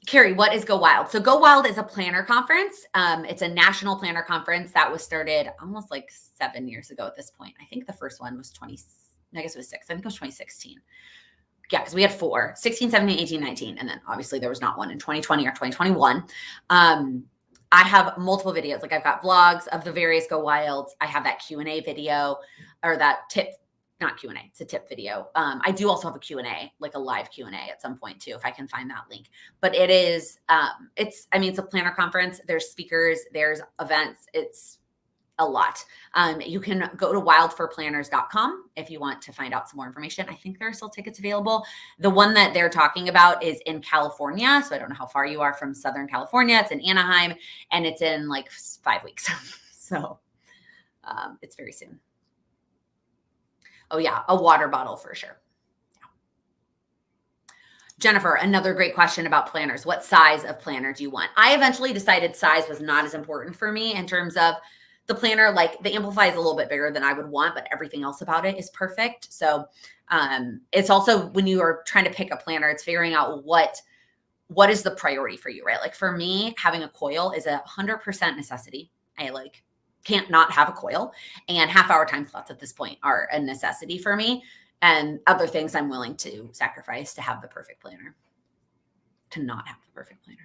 Carrie, what is Go Wild? So Go Wild is a planner conference. It's a national planner conference that was started almost 7 years ago at this point. I think the first one was I guess it was 6. I think it was 2016. Yeah, because we had 4, 16, 17, 18, 19. And then obviously there was not one in 2020 or 2021. I have multiple videos. I've got vlogs of the various Go Wilds. I have that Q&A video, or that tip, not Q&A, it's a tip video. I do also have a Q&A, a live Q&A at some point too, if I can find that link. But it is, it's a planner conference. There's speakers, there's events. It's a lot. You can go to wildforplanners.com if you want to find out some more information. I think there are still tickets available. The one that they're talking about is in California. So I don't know how far you are from Southern California. It's in Anaheim and it's in 5 weeks. So it's very soon. Oh yeah, a water bottle for sure. Yeah. Jennifer, another great question about planners. What size of planner do you want? I eventually decided size was not as important for me in terms of the planner. The Amplify is a little bit bigger than I would want, but everything else about it is perfect. So it's also, when you are trying to pick a planner, it's figuring out what is the priority for you, right? For me, having a coil is 100% necessity. I can't not have a coil, and half-hour time slots at this point are a necessity for me. And other things I'm willing to sacrifice to have the perfect planner, to not have the perfect planner.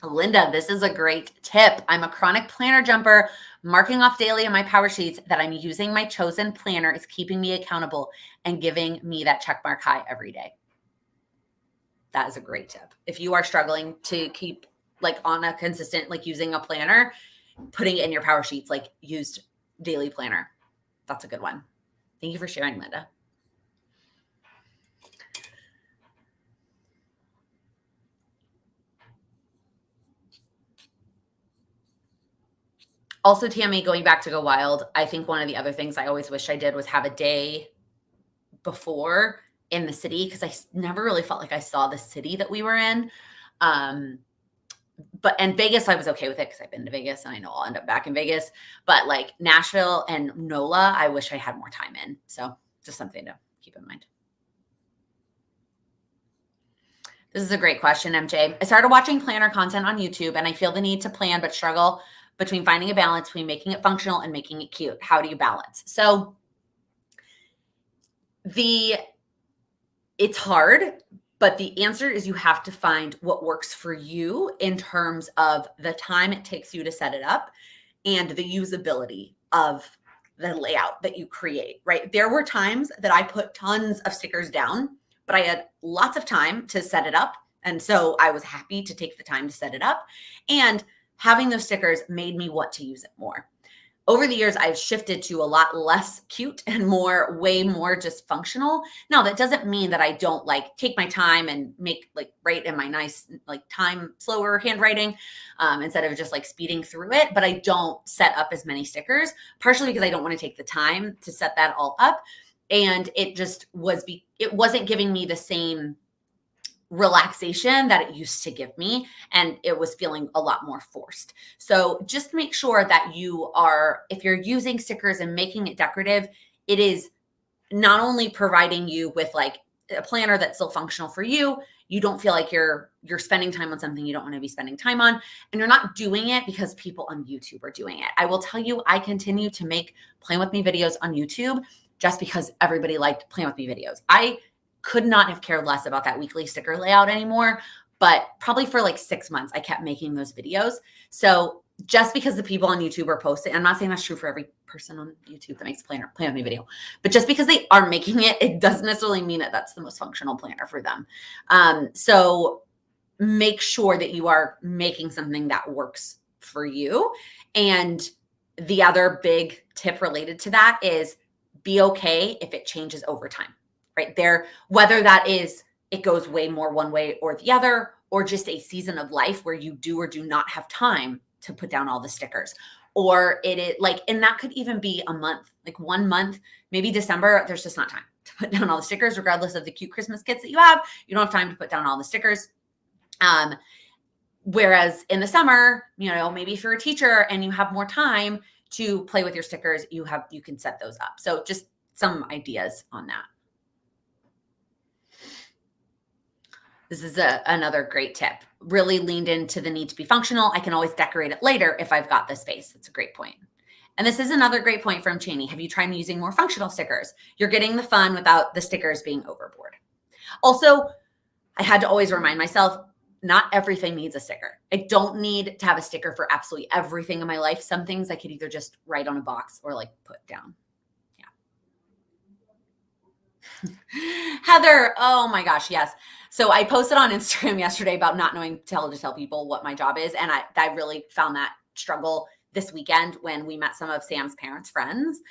Linda, this is a great tip. I'm a chronic planner jumper. Marking off daily on my power sheets that I'm using my chosen planner is keeping me accountable and giving me that check mark high every day. That is a great tip. If you are struggling to keep on a consistent, using a planner, putting it in your power sheets, used daily planner. That's a good one. Thank you for sharing, Linda. Also, Tammy, going back to Go Wild, I think one of the other things I always wished I did was have a day before in the city, because I never really felt like I saw the city that we were in. and Vegas, I was okay with it because I've been to Vegas and I know I'll end up back in Vegas. But like Nashville and NOLA, I wish I had more time in. So just something to keep in mind. This is a great question, MJ. I started watching planner content on YouTube and I feel the need to plan, but struggle between finding a balance between making it functional and making it cute. How do you balance? So it's hard, but the answer is you have to find what works for you in terms of the time it takes you to set it up and the usability of the layout that you create, right? There were times that I put tons of stickers down, but I had lots of time to set it up. And so I was happy to take the time to set it up. And having those stickers made me want to use it more. Over the years, I've shifted to a lot less cute and way more just functional. Now, that doesn't mean that I don't like take my time and make like write in my nice like time slower handwriting instead of just like speeding through it. But I don't set up as many stickers, partially because I don't want to take the time to set that all up. And it just it wasn't giving me the same relaxation that it used to give me, and it was feeling a lot more forced. So just make sure that if you're using stickers and making it decorative, it is not only providing you with like a planner that's still functional for you. You don't feel like you're spending time on something you don't want to be spending time on, and you're not doing it because people on YouTube are doing it. I will tell you, I continue to make Plan With Me videos on YouTube just because everybody liked Plan With Me videos. I could not have cared less about that weekly sticker layout anymore, but probably for like 6 months, I kept making those videos. So just because the people on YouTube are posting, I'm not saying that's true for every person on YouTube that makes a Plan With Me video, but just because they are making it, it doesn't necessarily mean that that's the most functional planner for them. So make sure that you are making something that works for you. And the other big tip related to that is be okay if it changes over time. Right there, whether that is it goes way more one way or the other, or just a season of life where you do or do not have time to put down all the stickers, or it is like, and that could even be a month, like 1 month, maybe December, there's just not time to put down all the stickers, regardless of the cute Christmas kits that you have. You don't have time to put down all the stickers. Whereas in the summer, maybe if you're a teacher and you have more time to play with your stickers, you can set those up. So just some ideas on that. This is another great tip. Really leaned into the need to be functional. I can always decorate it later if I've got the space. That's a great point. And this is another great point from Cheney. Have you tried using more functional stickers? You're getting the fun without the stickers being overboard. Also, I had to always remind myself, not everything needs a sticker. I don't need to have a sticker for absolutely everything in my life. Some things I could either just write on a box or like put down. Heather, oh my gosh, yes. So I posted on Instagram yesterday about not knowing how to tell people what my job is. And I really found that struggle this weekend when we met some of Sam's parents' friends.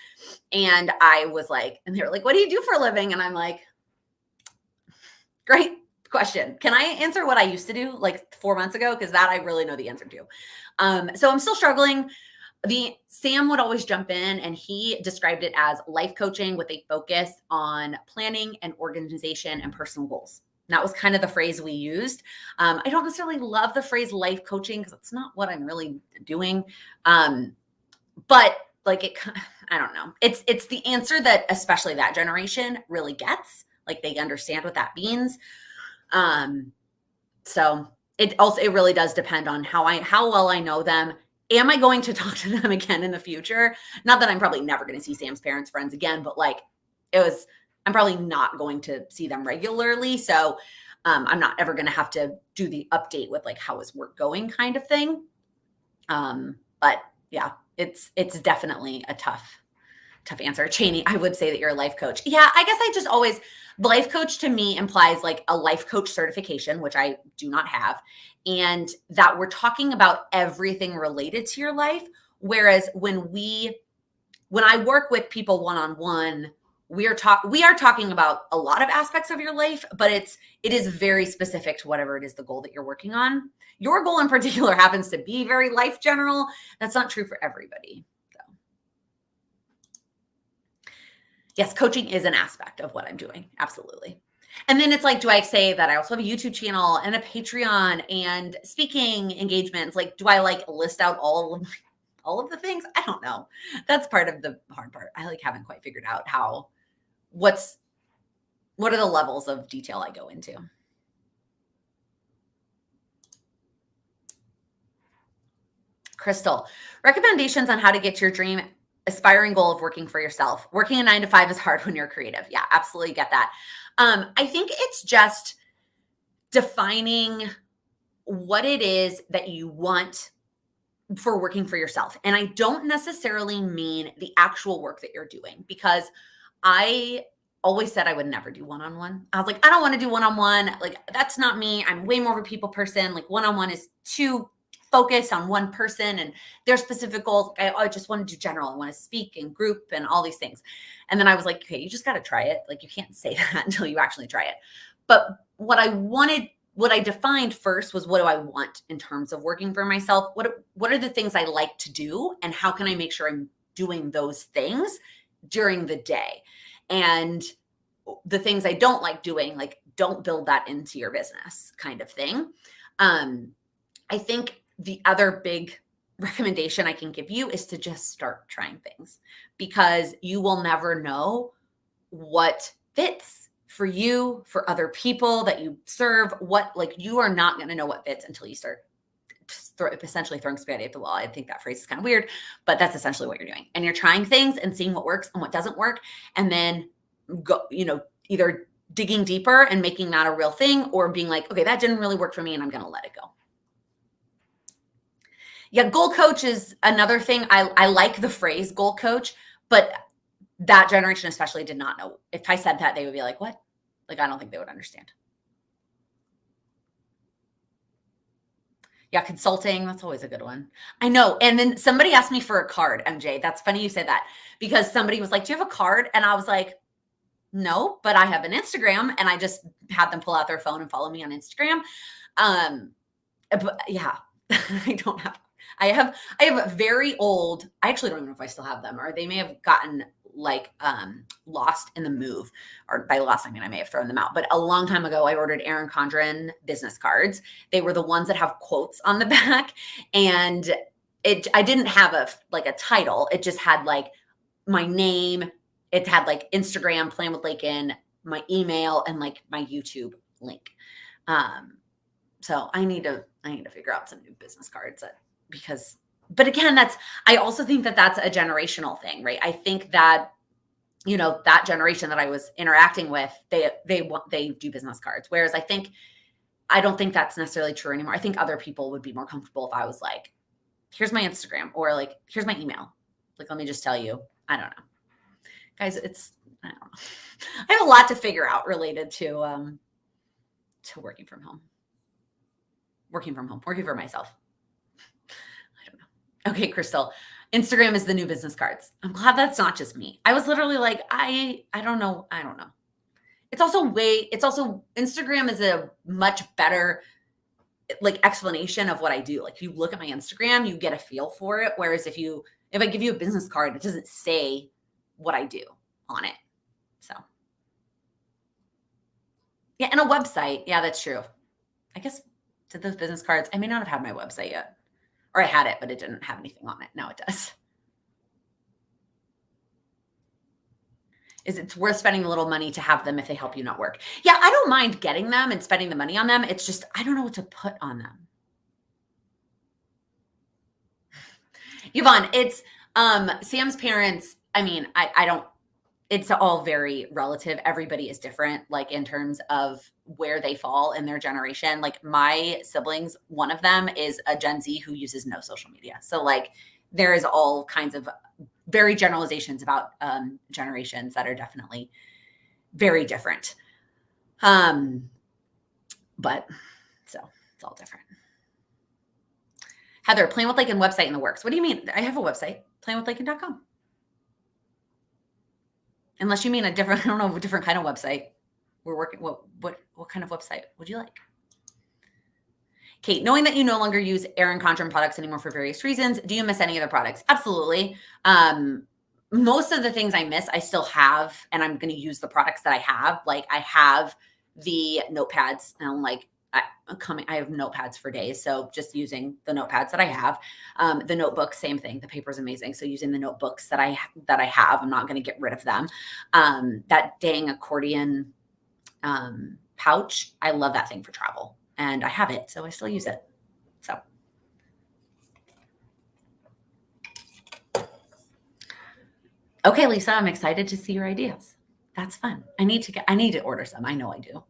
And I was like, and they were like, what do you do for a living? And I'm like, great question. Can I answer what I used to do like 4 months ago? Because that I really know the answer to. So I'm still struggling. Sam would always jump in and he described it as life coaching with a focus on planning and organization and personal goals. And that was kind of the phrase we used. I don't necessarily love the phrase life coaching because it's not what I'm really doing. But like I don't know. It's the answer that especially that generation really gets. Like they understand what that means. So it really does depend on how well I know them. Am I going to talk to them again in the future? Not that I'm probably never going to see Sam's parents' friends again, but like I'm probably not going to see them regularly. So I'm not ever going to have to do the update with like, how is work going kind of thing. But yeah, it's definitely a tough answer. Cheney, I would say that you're a life coach. Yeah, I guess I just always, life coach to me implies like a life coach certification, which I do not have. And that we're talking about everything related to your life. Whereas when I work with people one-on-one, we are talking about a lot of aspects of your life, but it is very specific to whatever it is the goal that you're working on. Your goal in particular happens to be very life general. That's not true for everybody. Yes, coaching is an aspect of what I'm doing. Absolutely. And then it's like, do I say that I also have a YouTube channel and a Patreon and speaking engagements? Like, do I like list out all of the things? I don't know. That's part of the hard part. I like haven't quite figured out what are the levels of detail I go into. Crystal, recommendations on how to get to your dream aspiring goal of working for yourself. Working a 9 to 5 is hard when you're creative. Yeah, absolutely get that. I think it's just defining what it is that you want for working for yourself. And I don't necessarily mean the actual work that you're doing, because I always said I would never do one-on-one. I was like, I don't want to do one-on-one. Like, that's not me. I'm way more of a people person. Like, one-on-one is too focused on one person and their specific goals. I just want to do general. I want to speak and group and all these things. And then I was like, okay, you just got to try it. Like, you can't say that until you actually try it. But what I defined first was, what do I want in terms of working for myself? What are the things I like to do? And how can I make sure I'm doing those things during the day? And the things I don't like doing, like, don't build that into your business kind of thing. I think the other big recommendation I can give you is to just start trying things, because you will never know what fits for you, for other people that you serve. You are not going to know what fits until you start essentially throwing spaghetti at the wall. I think that phrase is kind of weird, but that's essentially what you're doing. And you're trying things and seeing what works and what doesn't work. And then either digging deeper and making that a real thing, or being like, okay, that didn't really work for me and I'm going to let it go. Yeah, goal coach is another thing. I like the phrase goal coach, but that generation especially did not know. If I said that, they would be like, what? Like, I don't think they would understand. Yeah, consulting, that's always a good one. I know. And then somebody asked me for a card, MJ. That's funny you say that, because somebody was like, do you have a card? And I was like, no, but I have an Instagram. And I just had them pull out their phone and follow me on Instagram. But yeah, I have very old, I actually don't even know if I still have them, or they may have gotten lost in the move, or by lost, I mean, I may have thrown them out, but a long time ago, I ordered Erin Condren business cards. They were the ones that have quotes on the back, and I didn't have a title. It just had like my name. It had like Instagram, Plan with Laken, my email, and like my YouTube link. So I need to figure out some new business cards but again, I also think that that's a generational thing, right? I think that, that generation that I was interacting with, they do business cards. Whereas I don't think that's necessarily true anymore. I think other people would be more comfortable if I was like, here's my Instagram, or like, here's my email. Like, let me just tell you, I don't know. Guys, I don't know. I have a lot to figure out related to working from home, working for myself. I don't know. Okay, Crystal, Instagram is the new business cards. I'm glad that's not just me. I was literally like, I don't know. It's also Instagram is a much better explanation of what I do. Like, if you look at my Instagram, you get a feel for it. Whereas if I give you a business card, it doesn't say what I do on it. So yeah, and a website. Yeah, that's true. I guess, did those business cards, I may not have had my website yet, or I had it, but it didn't have anything on it. Now it does. It's worth spending a little money to have them if they help you not work. Yeah, I don't mind getting them and spending the money on them. It's just, I don't know what to put on them. Yvonne, it's Sam's parents. I mean, I don't, it's all very relative. Everybody is different, like in terms of where they fall in their generation. Like, my siblings, one of them is a Gen Z who uses no social media. So like, there is all kinds of very generalizations about generations that are definitely very different. But so it's all different. Heather, Plan with Laken website in the works. What do you mean? I have a website, planwithlaken.com. Unless you mean a different kind of website. We're working, what kind of website would you like? Kate, knowing that you no longer use Erin Condren products anymore for various reasons, do you miss any other products? Absolutely. Most of the things I miss, I still have, and I'm going to use the products that I have. Like, I have the notepads, and I'm like, I have notepads for days. So just using the notepads that I have, the notebooks, same thing. The paper's amazing. So using the notebooks that I have, I'm not going to get rid of them. That dang accordion pouch, I love that thing for travel, and I have it, so I still use it. So. Okay, Lisa, I'm excited to see your ideas. That's fun. I need to order some. I know I do.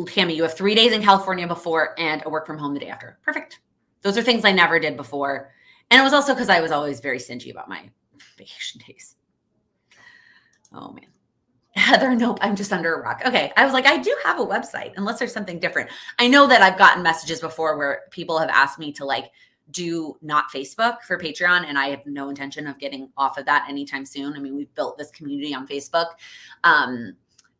Tammy, you have 3 days in California before and a work from home the day after. Perfect. Those are things I never did before. And it was also because I was always very stingy about my vacation days. Oh, man. Heather, nope, I'm just under a rock. Okay. I was like, I do have a website, unless there's something different. I know that I've gotten messages before where people have asked me to like do not Facebook for Patreon, and I have no intention of getting off of that anytime soon. I mean, we've built this community on Facebook.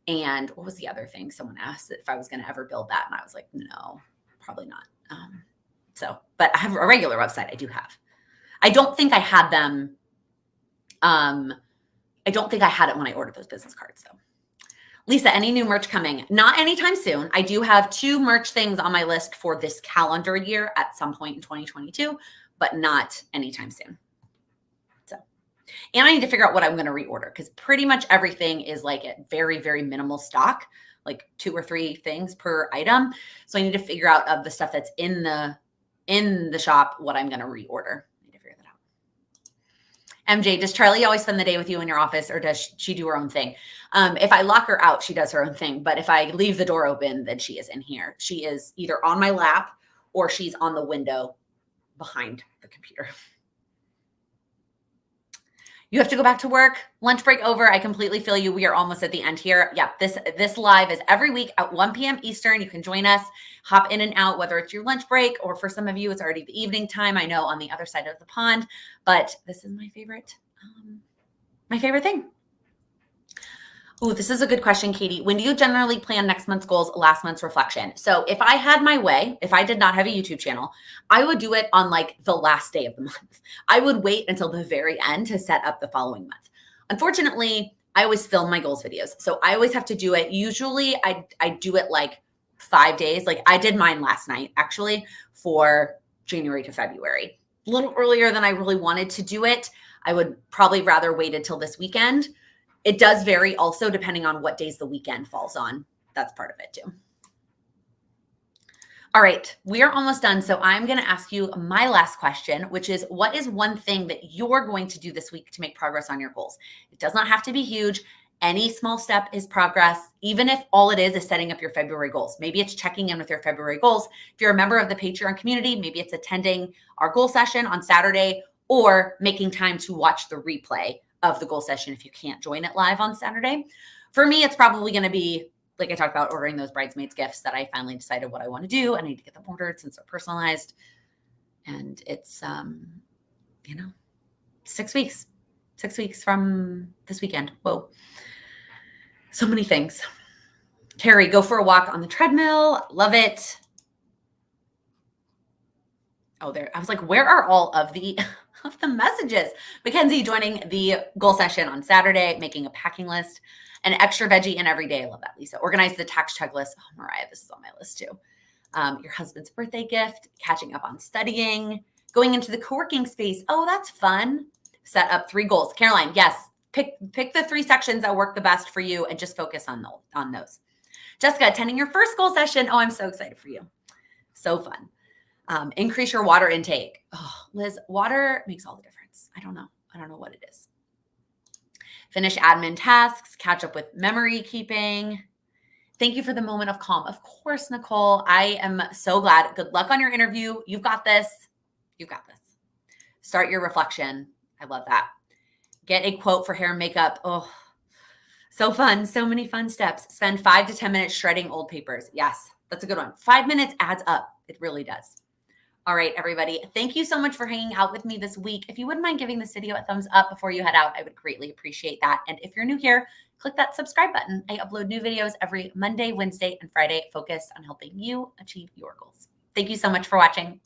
And what was the other thing? Someone asked if I was going to ever build that. And I was like, no, probably not. But I have a regular website. I do have. I don't think I had them. I don't think I had it when I ordered those business cards though. Lisa, any new merch coming? Not anytime soon. I do have 2 merch things on my list for this calendar year at some point in 2022, but not anytime soon. And I need to figure out what I'm going to reorder, because pretty much everything is like at very, very minimal stock, like 2 or 3 things per item. So I need to figure out of the stuff that's in the shop, what I'm going to reorder. I need to figure that out. MJ, does Charlie always spend the day with you in your office, or does she do her own thing? If I lock her out, she does her own thing. But if I leave the door open, then she is in here. She is either on my lap or she's on the window behind the computer. You have to go back to work. Lunch break over. I completely feel you. We are almost at the end here. Yeah, this live is every week at 1 p.m. Eastern. You can join us, hop in and out, whether it's your lunch break or for some of you, it's already the evening time. I know on the other side of the pond, but this is my favorite thing. Oh, this is a good question, Katie. When do you generally plan next month's goals, last month's reflection? So if I had my way, if I did not have a YouTube channel, I would do it on like the last day of the month. I would wait until the very end to set up the following month. Unfortunately, I always film my goals videos. So I always have to do it. Usually I do it like 5 days. Like I did mine last night, actually, for January to February. A little earlier than I really wanted to do it. I would probably rather wait until this weekend. It does vary also depending on what days the weekend falls on. That's part of it too. All right, we are almost done. So I'm going to ask you my last question, which is, what is one thing that you're going to do this week to make progress on your goals? It does not have to be huge. Any small step is progress, even if all it is setting up your February goals. Maybe it's checking in with your February goals. If you're a member of the Patreon community, maybe it's attending our goal session on Saturday, or making time to watch the replay of the goal session if you can't join it live on Saturday. For me, it's probably going to be, like I talked about, ordering those bridesmaids gifts that I finally decided what I want to do. I need to get them ordered since they're personalized. And it's, 6 weeks. 6 weeks from this weekend. Whoa. So many things. Terry, go for a walk on the treadmill. Love it. Oh, there. I was like, where are all of the messages? Mackenzie joining the goal session on Saturday, making a packing list, an extra veggie in every day. I love that, Lisa. Organize the tax checklist. Oh, Mariah, this is on my list too. Your husband's birthday gift, catching up on studying, going into the co-working space. Oh, that's fun. Set up 3 goals. Caroline, yes. Pick the 3 sections that work the best for you and just focus on those. Jessica, attending your first goal session. Oh, I'm so excited for you. So fun. Increase your water intake. Oh, Liz, water makes all the difference. I don't know what it is. Finish admin tasks, catch up with memory keeping. Thank you for the moment of calm. Of course, Nicole, I am so glad. Good luck on your interview. You've got this. You've got this. Start your reflection. I love that. Get a quote for hair and makeup. Oh, so fun. So many fun steps. Spend 5 to 10 minutes shredding old papers. Yes, that's a good one. 5 minutes adds up. It really does. All right, everybody. Thank you so much for hanging out with me this week. If you wouldn't mind giving this video a thumbs up before you head out, I would greatly appreciate that. And if you're new here, click that subscribe button. I upload new videos every Monday, Wednesday, and Friday focused on helping you achieve your goals. Thank you so much for watching.